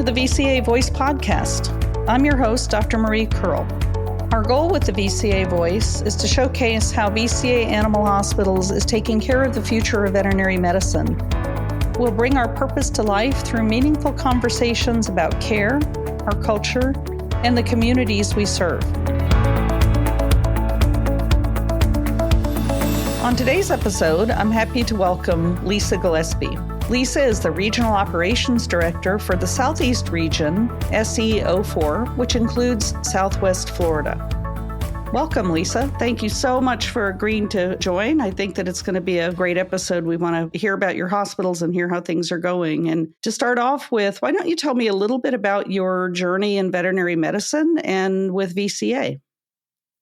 the VCA Voice Podcast. I'm your host, Dr. Marie Kerl. Our goal with the VCA Voice is to showcase how VCA Animal Hospitals is taking care of the future of veterinary medicine. We'll bring our purpose to life through meaningful conversations about care, our culture, and the communities we serve. On today's episode, I'm happy to welcome Lisa Gillespie. Lisa is the Regional Operations Director for the Southeast Region, SE04, which includes Southwest Florida. Welcome, Lisa. Thank you so much for agreeing to join. I think that it's going to be a great episode. We want to hear about your hospitals and hear how things are going. And to start off with, why don't you tell me a little bit about your journey in veterinary medicine and with VCA?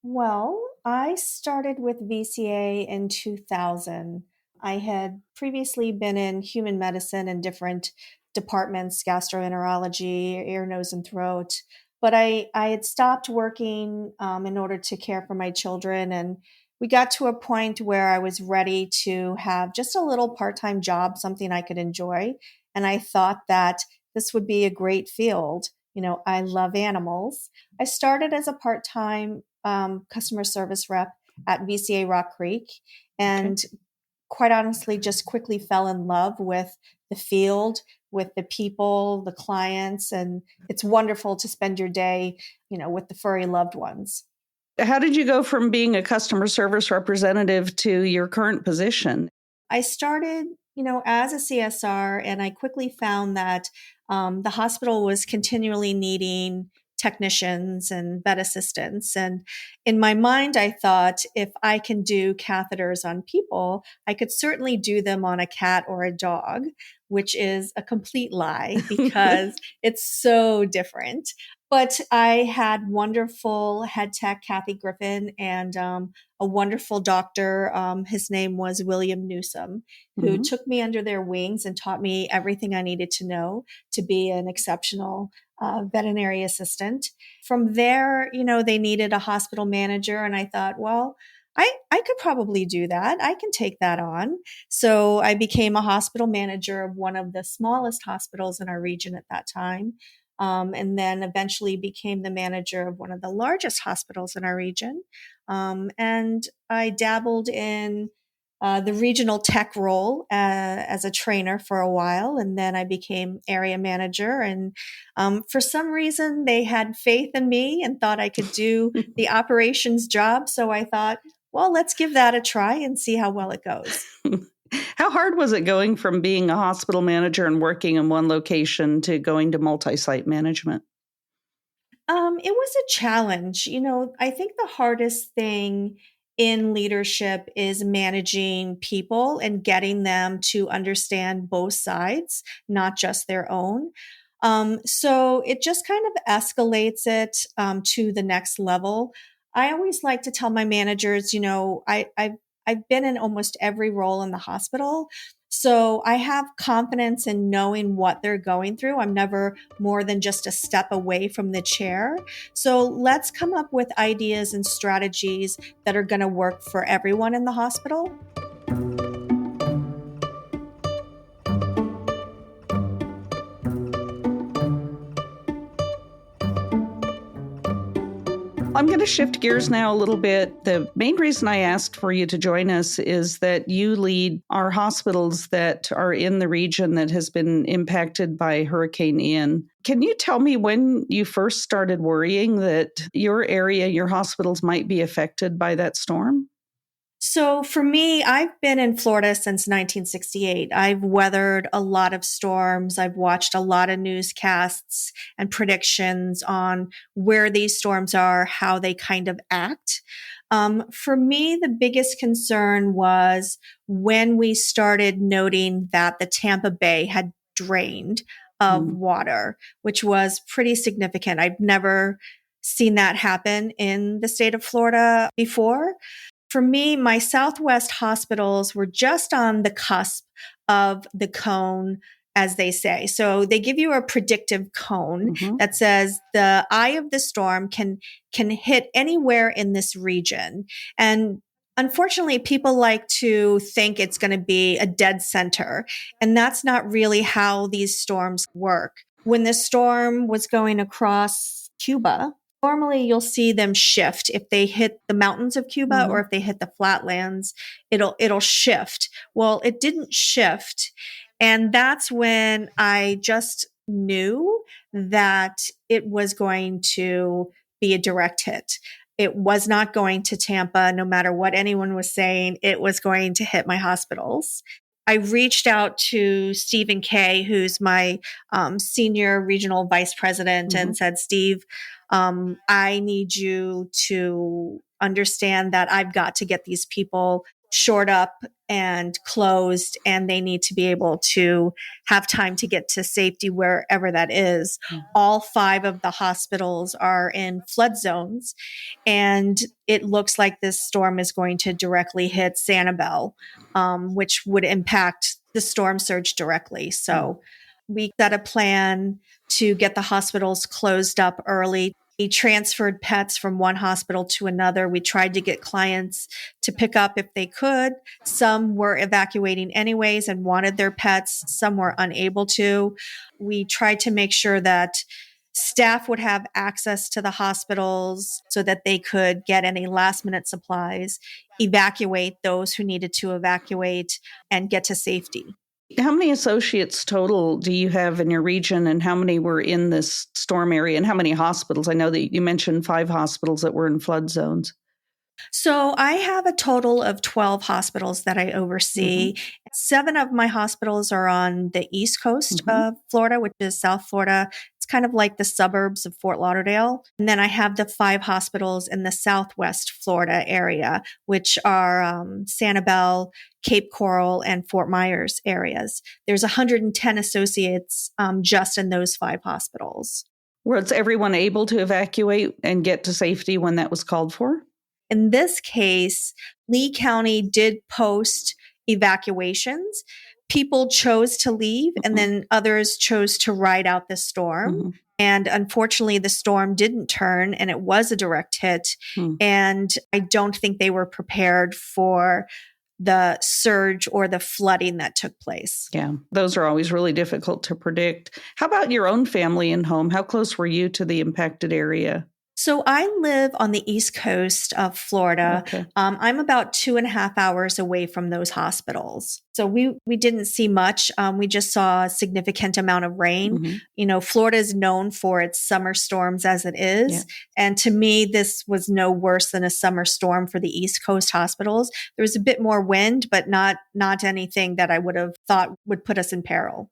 Well, I started with VCA in 2000. I had previously been in human medicine in different departments, gastroenterology, ear, nose, and throat. But I had stopped working in order to care for my children. And we got to a point where I was ready to have just a little part-time job, something I could enjoy. And I thought that this would be a great field. You know, I love animals. I started as a part-time customer service rep at VCA Rock Creek. And quite honestly, just quickly fell in love with the field, with the people, the clients, and it's wonderful to spend your day, with the furry loved ones. How did you go from being a customer service representative to your current position? I started, as a CSR, and I quickly found that the hospital was continually needing technicians and vet assistants. And in my mind, I thought if I can do catheters on people, I could certainly do them on a cat or a dog, which is a complete lie because it's so different. But I had wonderful head tech, Kathy Griffin, and a wonderful doctor. His name was William Newsom, who took me under their wings and taught me everything I needed to know to be an exceptional veterinary assistant. From there, they needed a hospital manager. And I thought, well, I could probably do that. I can take that on. So I became a hospital manager of one of the smallest hospitals in our region at that time. And then eventually became the manager of one of the largest hospitals in our region. And I dabbled in the regional tech role as a trainer for a while. And then I became area manager. And for some reason, they had faith in me and thought I could do the operations job. So I thought, well, let's give that a try and see how well it goes. How hard was it going from being a hospital manager and working in one location to going to multi-site management? It was a challenge. I think the hardest thing in leadership is managing people and getting them to understand both sides, not just their own. So it just kind of escalates it to the next level. I always like to tell my managers, I've been in almost every role in the hospital. So I have confidence in knowing what they're going through. I'm never more than just a step away from the chair. So let's come up with ideas and strategies that are going to work for everyone in the hospital. I'm going to shift gears now a little bit. The main reason I asked for you to join us is that you lead our hospitals that are in the region that has been impacted by Hurricane Ian. Can you tell me when you first started worrying that your area, your hospitals might be affected by that storm? So for me, I've been in Florida since 1968. I've weathered a lot of storms. I've watched a lot of newscasts and predictions on where these storms are, how they kind of act. For me, the biggest concern was when we started noting that the Tampa Bay had drained of water, which was pretty significant. I've never seen that happen in the state of Florida before. For me, my Southwest hospitals were just on the cusp of the cone, as they say. So they give you a predictive cone that says the eye of the storm can hit anywhere in this region. And unfortunately, people like to think it's going to be a dead center. And that's not really how these storms work. When the storm was going across Cuba, normally you'll see them shift. If they hit the mountains of Cuba or if they hit the flatlands, it'll shift. Well, it didn't shift. And that's when I just knew that it was going to be a direct hit. It was not going to Tampa, no matter what anyone was saying, it was going to hit my hospitals. I reached out to Stephen Kay, who's my senior regional vice president, and said, Steve, I need you to understand that I've got to get these people shored up and closed, and they need to be able to have time to get to safety wherever that is. All 5 of the hospitals are in flood zones, and it looks like this storm is going to directly hit Sanibel, which would impact the storm surge directly. So we set a plan to get the hospitals closed up early. We transferred pets from one hospital to another. We tried to get clients to pick up if they could. Some were evacuating anyways and wanted their pets. Some were unable to. We tried to make sure that staff would have access to the hospitals so that they could get any last minute supplies, evacuate those who needed to evacuate, and get to safety. How many associates total do you have in your region, and how many were in this storm area, and how many hospitals? I know that you mentioned 5 hospitals that were in flood zones. So I have a total of 12 hospitals that I oversee. 7 of my hospitals are on the east coast of Florida, which is South Florida. It's kind of like the suburbs of Fort Lauderdale. And then I have the 5 hospitals in the Southwest Florida area, which are Sanibel, Cape Coral, and Fort Myers areas. There's 110 associates just in those 5 hospitals. Was everyone able to evacuate and get to safety when that was called for? In this case, Lee County did post evacuations. People chose to leave, and then others chose to ride out the storm. And unfortunately, the storm didn't turn, and it was a direct hit. And I don't think they were prepared for the surge or the flooding that took place. Yeah, those are always really difficult to predict. How about your own family and home? How close were you to the impacted area? So I live on the East Coast of Florida. I'm about 2.5 hours away from those hospitals. So we didn't see much. We just saw a significant amount of rain. You know, Florida is known for its summer storms as it is. And to me, this was no worse than a summer storm for the East Coast hospitals. There was a bit more wind, but not anything that I would have thought would put us in peril.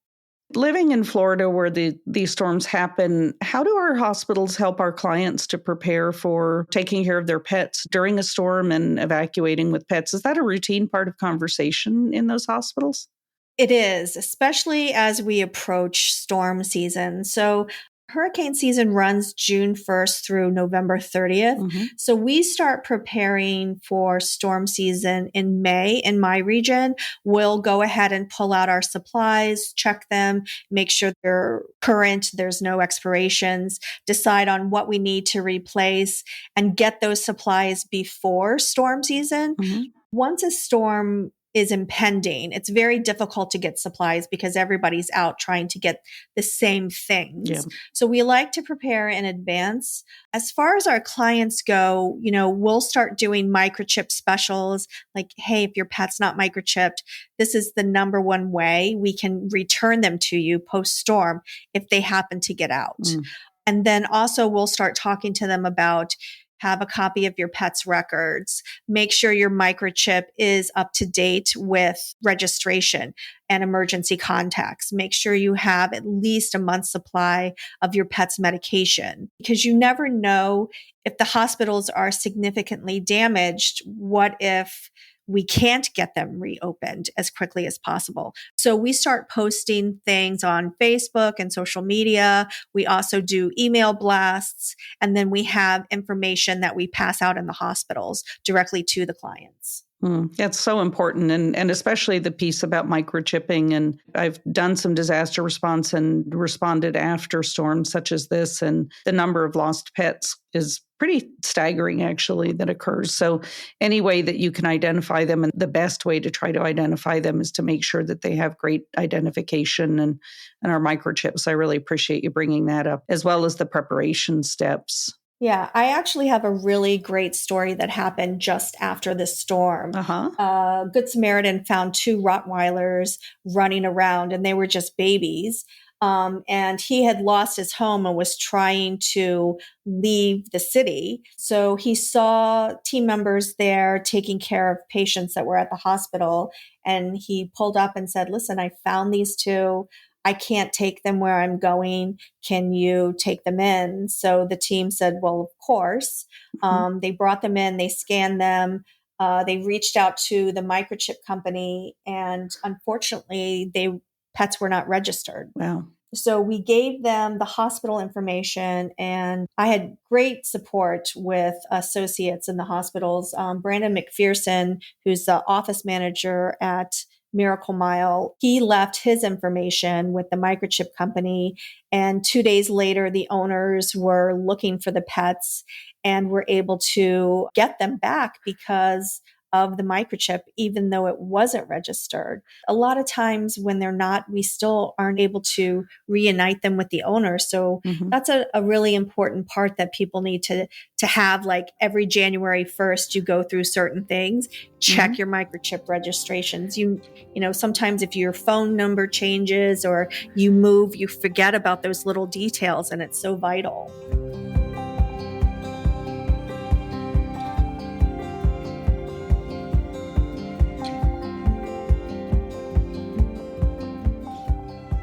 Living in Florida where these storms happen, how do our hospitals help our clients to prepare for taking care of their pets during a storm and evacuating with pets? Is that a routine part of conversation in those hospitals? It is, especially as we approach storm season. So hurricane season runs June 1st through November 30th. So we start preparing for storm season in May in my region. We'll go ahead and pull out our supplies, check them, make sure they're current, there's no expirations, decide on what we need to replace, and get those supplies before storm season. Once a storm is impending, it's very difficult to get supplies because everybody's out trying to get the same things. So we like to prepare in advance. As far as our clients go, you know, we'll start doing microchip specials like, hey, if your pet's not microchipped, this is the number one way we can return them to you post-storm if they happen to get out. And then also we'll start talking to them about have a copy of your pet's records. Make sure your microchip is up to date with registration and emergency contacts. Make sure you have at least a month's supply of your pet's medication because you never know if the hospitals are significantly damaged. What if we can't get them reopened as quickly as possible? So we start posting things on Facebook and social media. We also do email blasts, and then we have information that we pass out in the hospitals directly to the clients. That's so important. And especially the piece about microchipping. And I've done some disaster response and responded after storms such as this. And the number of lost pets is pretty staggering, actually, that occurs. So any way that you can identify them, and the best way to try to identify them is to make sure that they have great identification and our microchips. I really appreciate you bringing that up, as well as the preparation steps. Yeah, I actually have a really great story that happened just after the storm. Good Samaritan found 2 Rottweilers running around, and they were just babies. And he had lost his home and was trying to leave the city. So he saw team members there taking care of patients that were at the hospital. And he pulled up and said, "Listen, I found these 2. I can't take them where I'm going. Can you take them in?" So the team said, "Well, of course." They brought them in, they scanned them. They reached out to the microchip company, and unfortunately, pets were not registered. Wow. So we gave them the hospital information, and I had great support with associates in the hospitals. Brandon McPherson, who's the office manager at Miracle Mile, he left his information with the microchip company. And 2 days later, the owners were looking for the pets and were able to get them back because of the microchip, even though it wasn't registered. A lot of times when they're not, we still aren't able to reunite them with the owner. So that's a really important part that people need to have. Like every January 1st, you go through certain things, check your microchip registrations. You know, sometimes if your phone number changes or you move, you forget about those little details, and it's so vital.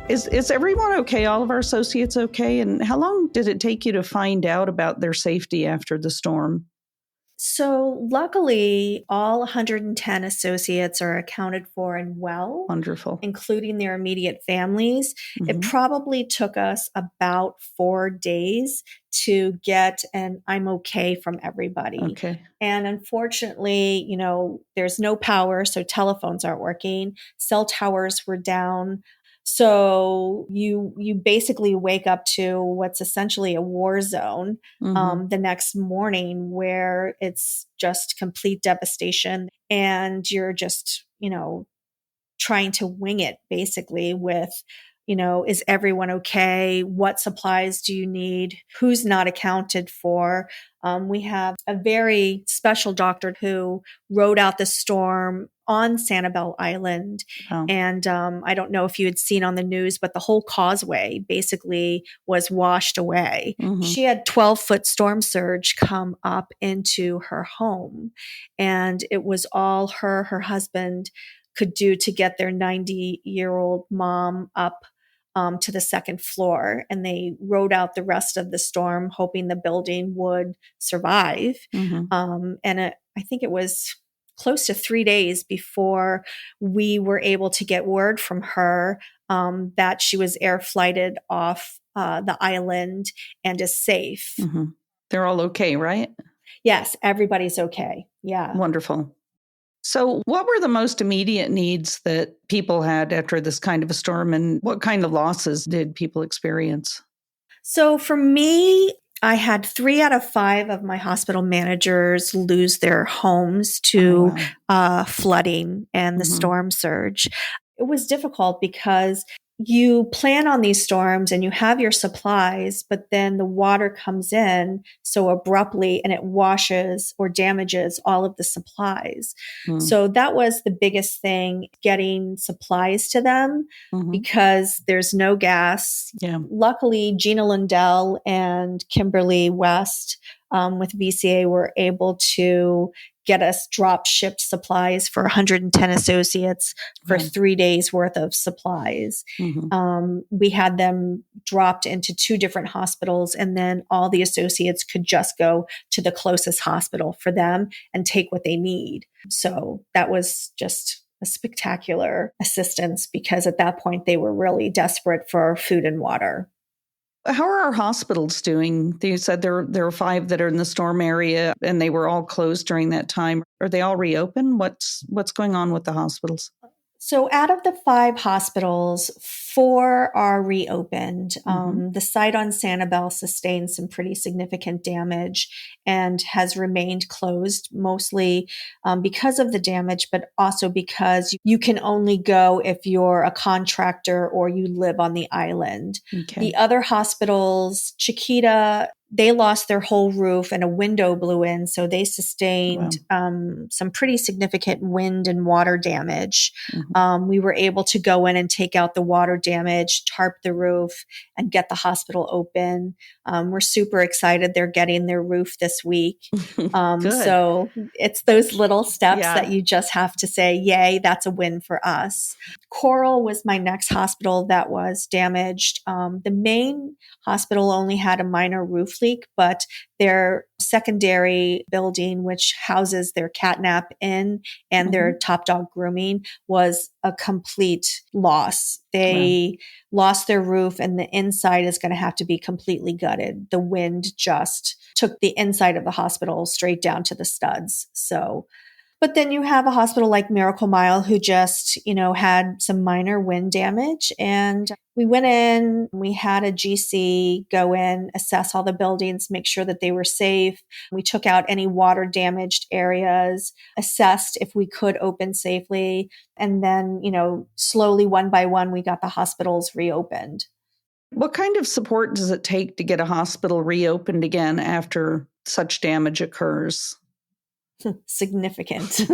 Is everyone okay? All of our associates okay? And how long did it take you to find out about their safety after the storm? So luckily, all 110 associates are accounted for and well. Wonderful. Including their immediate families. It probably took us about 4 days to get an "I'm okay" from everybody. Okay. And unfortunately, you know, there's no power, so telephones aren't working. Cell towers were down. So you basically wake up to what's essentially a war zone the next morning, where it's just complete devastation, and you're just, you know, trying to wing it basically with, you know, is everyone okay? What supplies do you need? Who's not accounted for? We have a very special doctor who rode out the storm on Sanibel Island. Wow. And I don't know if you had seen on the news, but the whole causeway basically was washed away. She had 12-foot storm surge come up into her home. And it was all her husband could do to get their 90-year-old mom up to the second floor. And they rode out the rest of the storm, hoping the building would survive. I think it was close to 3 days before we were able to get word from her that she was air flighted off the island and is safe. They're all okay, right? Yes, everybody's okay. Yeah. Wonderful. So what were the most immediate needs that people had after this kind of a storm, and what kind of losses did people experience? So for me, I had 3 out of 5 of my hospital managers lose their homes to flooding and the storm surge. It was difficult because you plan on these storms and you have your supplies, but then the water comes in so abruptly and it washes or damages all of the supplies. So that was the biggest thing, getting supplies to them because there's no gas. Luckily, Gina Lindell and Kimberly West with VCA were able to get us drop shipped supplies for 110 associates for 3 days worth of supplies. We had them dropped into 2 different hospitals, and then all the associates could just go to the closest hospital for them and take what they need. So that was just a spectacular assistance because at that point they were really desperate for food and water. How are our hospitals doing? You said there are 5 that are in the storm area, and they were all closed during that time. Are they all reopened? What's going on with the hospitals? So out of the 5 hospitals, 4 are reopened. The site on Sanibel sustained some pretty significant damage and has remained closed, mostly because of the damage, but also because you can only go if you're a contractor or you live on the island. Okay. The other hospitals, Chiquita, they lost their whole roof and a window blew in. So they sustained some pretty significant wind and water damage. We were able to go in and take out the water damage, tarp the roof, and get the hospital open. We're super excited. They're getting their roof this week. So it's those little steps that you just have to say, yay, that's a win for us. Kerl was my next hospital that was damaged. The main hospital only had a minor roof leak, but their secondary building, which houses their catnap inn and their top dog grooming, was a complete loss. They lost their roof, and the inside is going to have to be completely gutted. The wind just took the inside of the hospital straight down to the studs. But then you have a hospital like Miracle Mile who just, had some minor wind damage. And we went in, we had a GC go in, assess all the buildings, make sure that they were safe. We took out any water damaged areas, assessed if we could open safely. And then, slowly one by one, we got the hospitals reopened. What kind of support does it take to get a hospital reopened again after such damage occurs? Significant.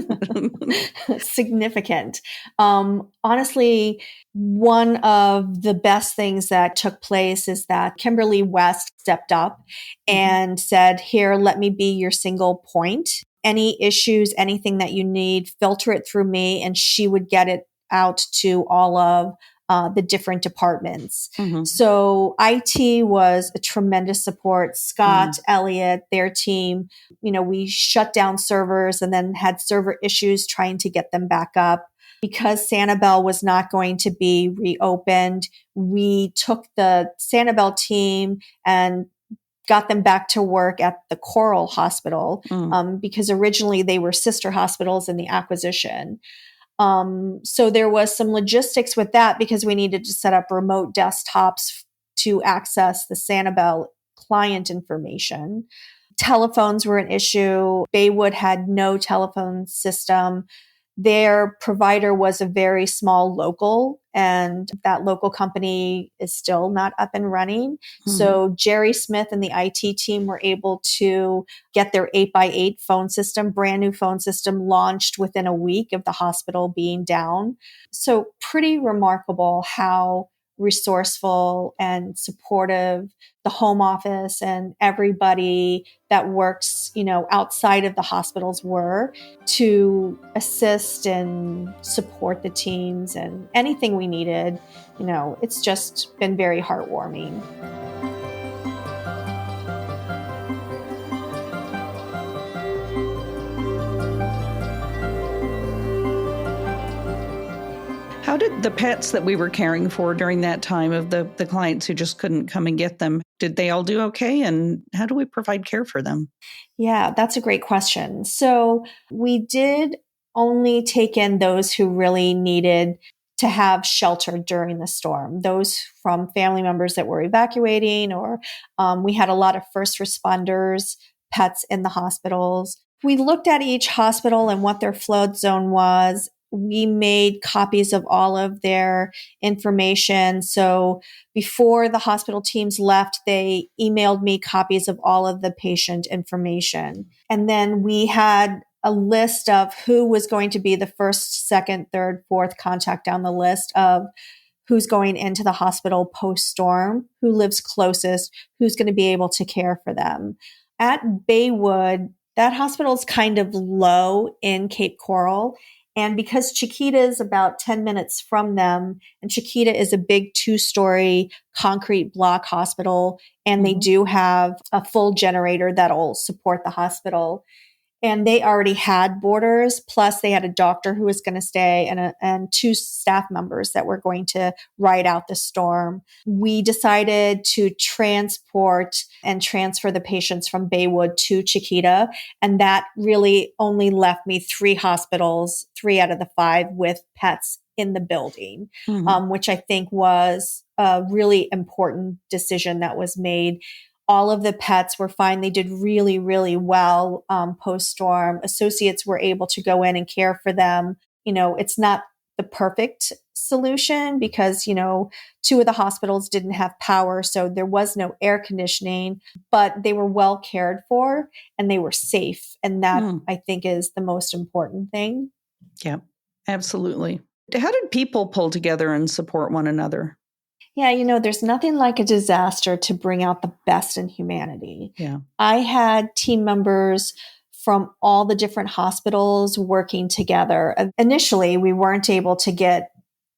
Significant. Honestly, one of the best things that took place is that Kimberly West stepped up and said, here, let me be your single point. Any issues, anything that you need, filter it through me, and she would get it out to all of the different departments. So IT was a tremendous support. Scott, Elliot, their team, we shut down servers and then had server issues trying to get them back up. Because Sanibel was not going to be reopened, we took the Sanibel team and got them back to work at the Kerl Hospital because originally they were sister hospitals in the acquisition. So there was some logistics with that because we needed to set up remote desktops to access the Sanibel client information. Telephones were an issue. Baywood had no telephone system. Their provider was a very small local, and that local company is still not up and running. So Jerry Smith and the IT team were able to get their 8x8 phone system, brand new phone system, launched within a week of the hospital being down. So pretty remarkable how resourceful and supportive the home office and everybody that works, outside of the hospitals were to assist and support the teams and anything we needed. It's just been very heartwarming. How did the pets that we were caring for during that time of the clients who just couldn't come and get them, did they all do okay? And how do we provide care for them? Yeah, that's a great question. So we did only take in those who really needed to have shelter during the storm, those from family members that were evacuating, or we had a lot of first responders, pets in the hospitals. We looked at each hospital and what their flood zone was. We made copies of all of their information. So before the hospital teams left, they emailed me copies of all of the patient information. And then we had a list of who was going to be the first, second, third, fourth contact down the list of who's going into the hospital post-storm, who lives closest, who's going to be able to care for them. At Baywood, that hospital is kind of low in Cape Coral. And because Chiquita is about 10 minutes from them, and Chiquita is a big 2-story concrete block hospital, and they do have a full generator that'll support the hospital. and they already had boarders. Plus they had a doctor who was going to stay and 2 staff members that were going to ride out the storm. We decided to transport and transfer the patients from Baywood to Chiquita. And that really only left me 3 hospitals, 3 out of the 5 with pets in the building, which I think was a really important decision that was made. All of the pets were fine. They did really, really well post-storm. Associates were able to go in and care for them. It's not the perfect solution because, 2 of the hospitals didn't have power, so there was no air conditioning, but they were well cared for and they were safe. And that, I think, is the most important thing. Yeah, absolutely. How did people pull together and support one another? Yeah, there's nothing like a disaster to bring out the best in humanity. Yeah. I had team members from all the different hospitals working together. Initially, we weren't able to get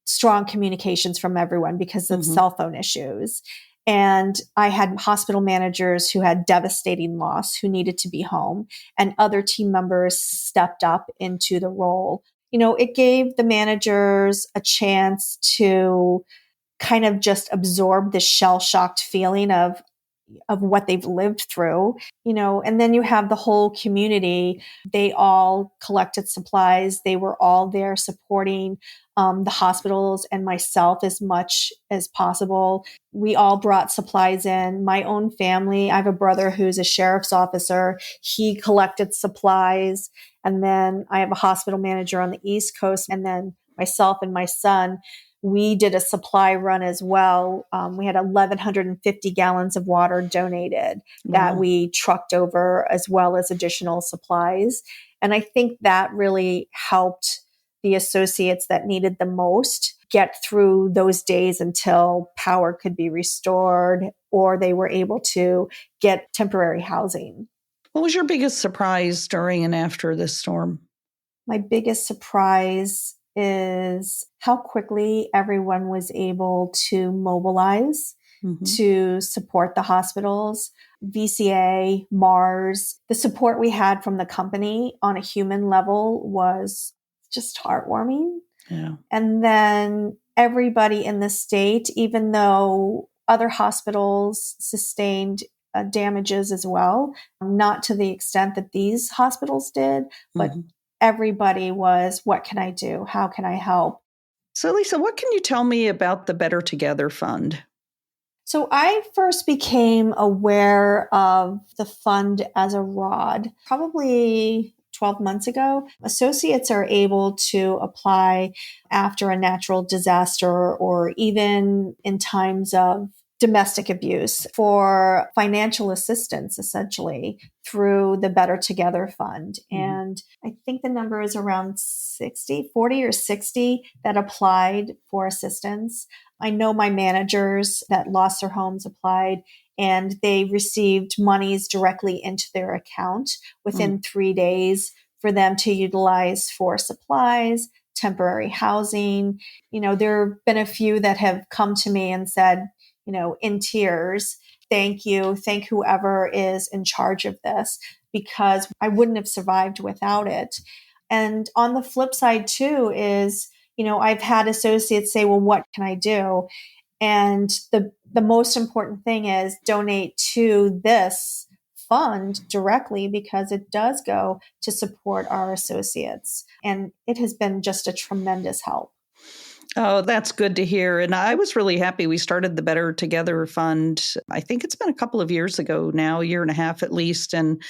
strong communications from everyone because of cell phone issues. And I had hospital managers who had devastating loss who needed to be home, and other team members stepped up into the role. It gave the managers a chance to kind of just absorb the shell-shocked feeling of what they've lived through, and then you have the whole community. They all collected supplies. They were all there supporting the hospitals and myself as much as possible. We all brought supplies in. My own family, I have a brother who's a sheriff's officer. He collected supplies. And then I have a hospital manager on the East Coast. And then myself and my son, we did a supply run as well. We had 1,150 gallons of water donated that we trucked over, as well as additional supplies. And I think that really helped the associates that needed the most get through those days until power could be restored or they were able to get temporary housing. What was your biggest surprise during and after this storm? My biggest surprise is how quickly everyone was able to mobilize to support the hospitals. VCA, Mars, the support we had from the company on a human level was just heartwarming. Yeah. And then everybody in the state, even though other hospitals sustained damages as well, not to the extent that these hospitals did, but everybody was, what can I do? How can I help? So, Lisa, what can you tell me about the Better Together Fund? So I first became aware of the fund as a ROD probably 12 months ago. Associates are able to apply after a natural disaster or even in times of domestic abuse for financial assistance, essentially, through the Better Together Fund. And I think the number is around 40 or 60 that applied for assistance. I know my managers that lost their homes applied, and they received monies directly into their account within 3 days for them to utilize for supplies, temporary housing. There have been a few that have come to me and said, in tears, thank you, thank whoever is in charge of this, because I wouldn't have survived without it. And on the flip side too is, I've had associates say, well, what can I do? And the most important thing is donate to this fund directly, because it does go to support our associates. And it has been just a tremendous help. Oh, that's good to hear. And I was really happy we started the Better Together Fund. I think it's been a couple of years ago now, 1.5 years at least. And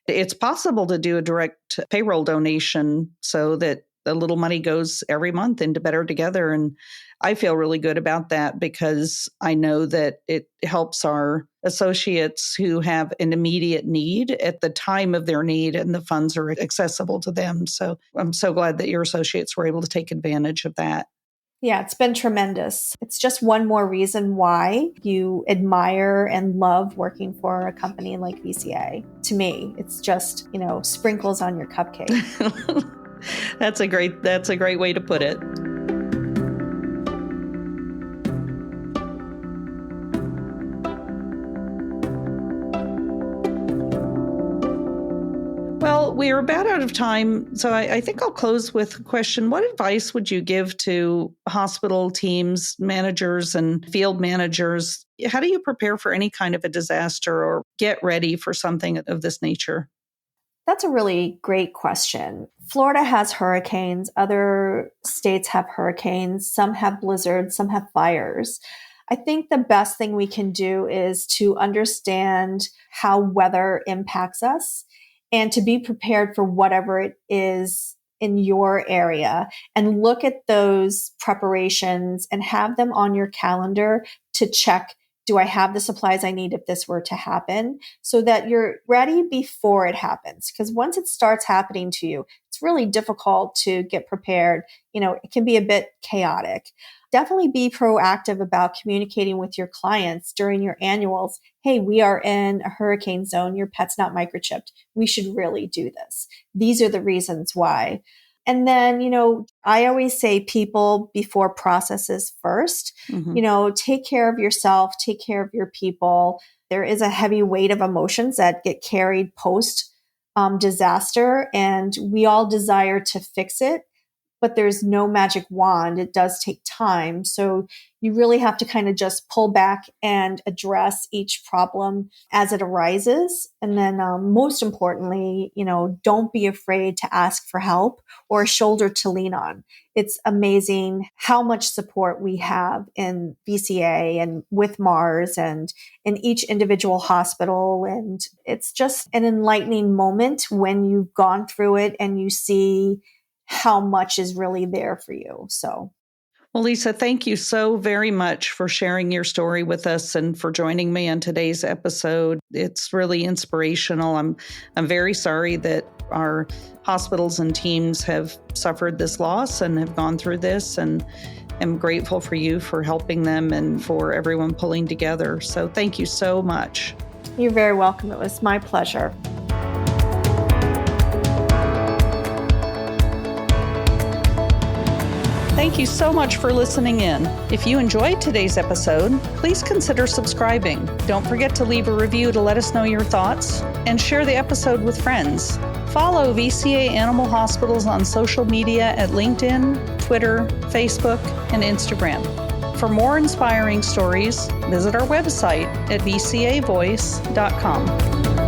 it's possible to do a direct payroll donation so that a little money goes every month into Better Together. And I feel really good about that because I know that it helps our associates who have an immediate need at the time of their need, and the funds are accessible to them. So I'm so glad that your associates were able to take advantage of that. Yeah, it's been tremendous. It's just one more reason why you admire and love working for a company like VCA. To me, it's just, sprinkles on your cupcake. That's a great way to put it. Well, we are about out of time, so I think I'll close with a question. What advice would you give to hospital teams, managers, and field managers? How do you prepare for any kind of a disaster or get ready for something of this nature? That's a really great question. Florida has hurricanes. Other states have hurricanes. Some have blizzards. Some have fires. I think the best thing we can do is to understand how weather impacts us and to be prepared for whatever it is in your area, and look at those preparations and have them on your calendar to check, do I have the supplies I need if this were to happen, so that you're ready before it happens? Because once it starts happening to you, it's really difficult to get prepared. It can be a bit chaotic. Definitely be proactive about communicating with your clients during your annuals. Hey, we are in a hurricane zone. Your pet's not microchipped. We should really do this. These are the reasons why. And then, I always say people before processes first. Mm-hmm. Take care of yourself, take care of your people. There is a heavy weight of emotions that get carried post disaster, and we all desire to fix it. But there's no magic wand. It does take time. So you really have to kind of just pull back and address each problem as it arises. And then most importantly, don't be afraid to ask for help or a shoulder to lean on. It's amazing how much support we have in VCA and with Mars and in each individual hospital. And it's just an enlightening moment when you've gone through it and you see how much is really there for you. So, well, Lisa, thank you so very much for sharing your story with us and for joining me on today's episode. It's really inspirational. I'm very sorry that our hospitals and teams have suffered this loss and have gone through this, and I'm grateful for you for helping them and for everyone pulling together. So thank you so much. You're very welcome. It was my pleasure. Thank you so much for listening in. If you enjoyed today's episode, please consider subscribing. Don't forget to leave a review to let us know your thoughts and share the episode with friends. Follow VCA Animal Hospitals on social media at LinkedIn, Twitter, Facebook, and Instagram. For more inspiring stories, visit our website at vcavoice.com.